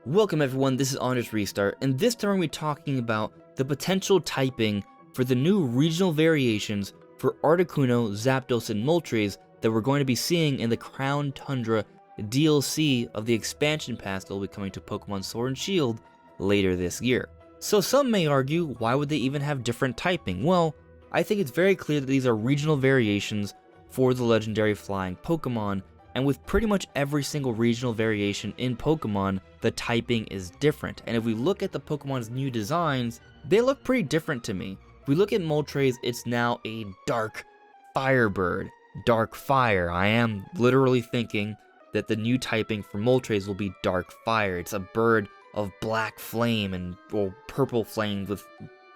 Welcome everyone, this is AndresRestart, and this time we're going to be talking about the potential typing for the new regional variations for Articuno, Zapdos, and Moltres that we're going to be seeing in the Crown Tundra DLC of the expansion pass that will be coming to Pokemon Sword and Shield later this year. So some may argue, why would they even have different typing? Well, I think it's very clear that these are regional variations for the legendary flying Pokemon, and with pretty much every single regional variation in Pokemon, the typing is different. And if we look at the Pokemon's new designs, they look pretty different to me. If we look at Moltres, it's now a dark firebird. Dark fire. I am literally thinking that the new typing for Moltres will be dark fire. It's a bird of black flame and purple flame with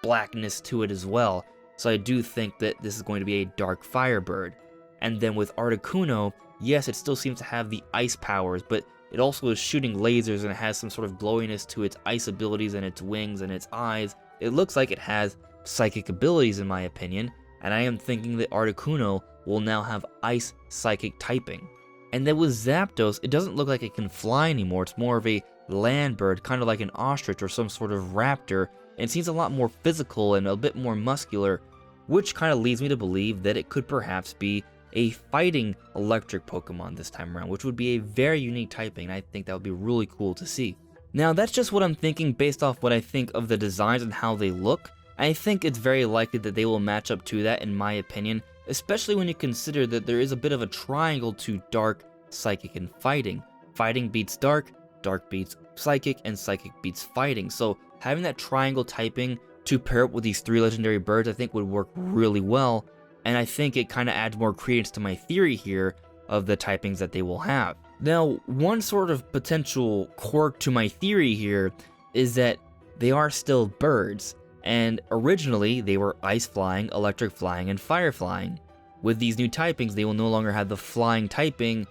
blackness to it as well. So I do think that this is going to be a dark firebird. And then with Articuno, yes, it still seems to have the ice powers, but it also is shooting lasers and it has some sort of glowiness to its ice abilities and its wings and its eyes. It looks like it has psychic abilities in my opinion, and I am thinking that Articuno will now have ice psychic typing. And then with Zapdos, it doesn't look like it can fly anymore. It's more of a land bird, kind of like an ostrich or some sort of raptor, and it seems a lot more physical and a bit more muscular, which kind of leads me to believe that it could perhaps be a fighting electric Pokemon this time around, which would be a very unique typing, and I think that would be really cool to see. Now, that's just what I'm thinking based off what I think of the designs and how they look. I think it's very likely that they will match up to that in my opinion, especially when you consider that there is a bit of a triangle to dark, psychic, and fighting. Fighting beats dark, dark beats psychic, and psychic beats fighting. So having that triangle typing to pair up with these three legendary birds I think would work really well. And I think it kind of adds more credence to my theory here of the typings that they will have. Now, one sort of potential quirk to my theory here is that they are still birds, and originally they were ice flying, electric flying, and fire flying. With these new typings, they will no longer have the flying typing,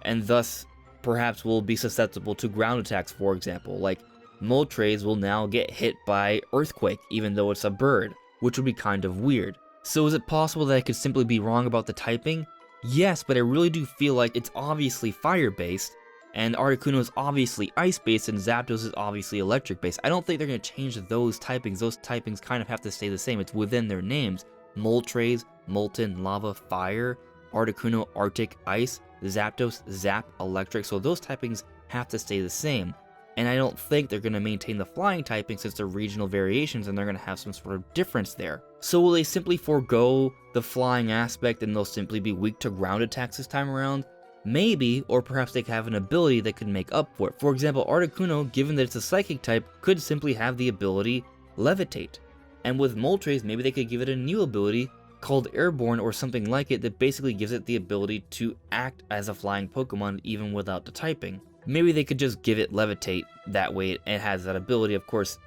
and thus perhaps will be susceptible to ground attacks, for example. Like Moltres will now get hit by earthquake, even though it's a bird, which would be kind of weird. So is it possible that I could simply be wrong about the typing? Yes, but I really do feel like it's obviously fire-based, and Articuno is obviously ice-based, and Zapdos is obviously electric-based. I don't think they're going to change those typings. Those typings kind of have to stay the same. It's within their names. Moltres, Molten, Lava, Fire, Articuno, Arctic, Ice, Zapdos, Zap, Electric. So those typings have to stay the same. And I don't think they're going to maintain the flying typing since they're regional variations and they're going to have some sort of difference there. So will they simply forego the flying aspect and they'll simply be weak to ground attacks this time around? Maybe, or perhaps they could have an ability that could make up for it. For example, Articuno, given that it's a psychic type, could simply have the ability Levitate. And with Moltres, maybe they could give it a new ability called Airborne or something like it that basically gives it the ability to act as a flying Pokemon even without the typing. Maybe they could just give it Levitate, that way it has that ability. Of course,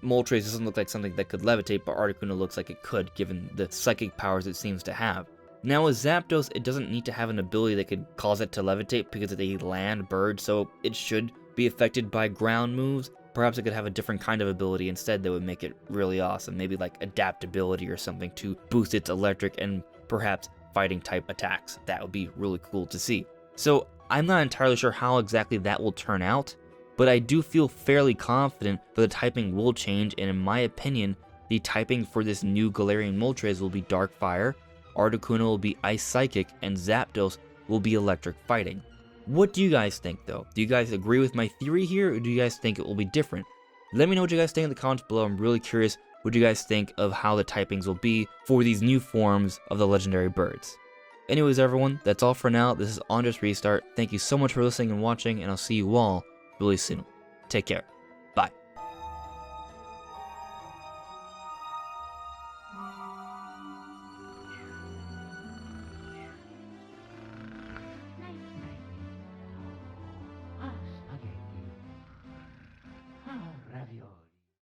Moltres doesn't look like something that could levitate, but Articuno looks like it could, given the psychic powers it seems to have. Now with Zapdos, it doesn't need to have an ability that could cause it to levitate because it's a land bird, so it should be affected by ground moves. Perhaps it could have a different kind of ability instead that would make it really awesome, maybe like adaptability or something to boost its electric and perhaps fighting type attacks. That would be really cool to see. So I'm not entirely sure how exactly that will turn out, but I do feel fairly confident that the typing will change, and in my opinion, the typing for this new Galarian Moltres will be Dark Fire, Articuno will be Ice Psychic, and Zapdos will be Electric Fighting. What do you guys think though? Do you guys agree with my theory here, or do you guys think it will be different? Let me know what you guys think in the comments below. I'm really curious what you guys think of how the typings will be for these new forms of the legendary birds. Anyways everyone, that's all for now. This is AndresRestart. Thank you so much for listening and watching, and I'll see you all really soon. Take care. Bye.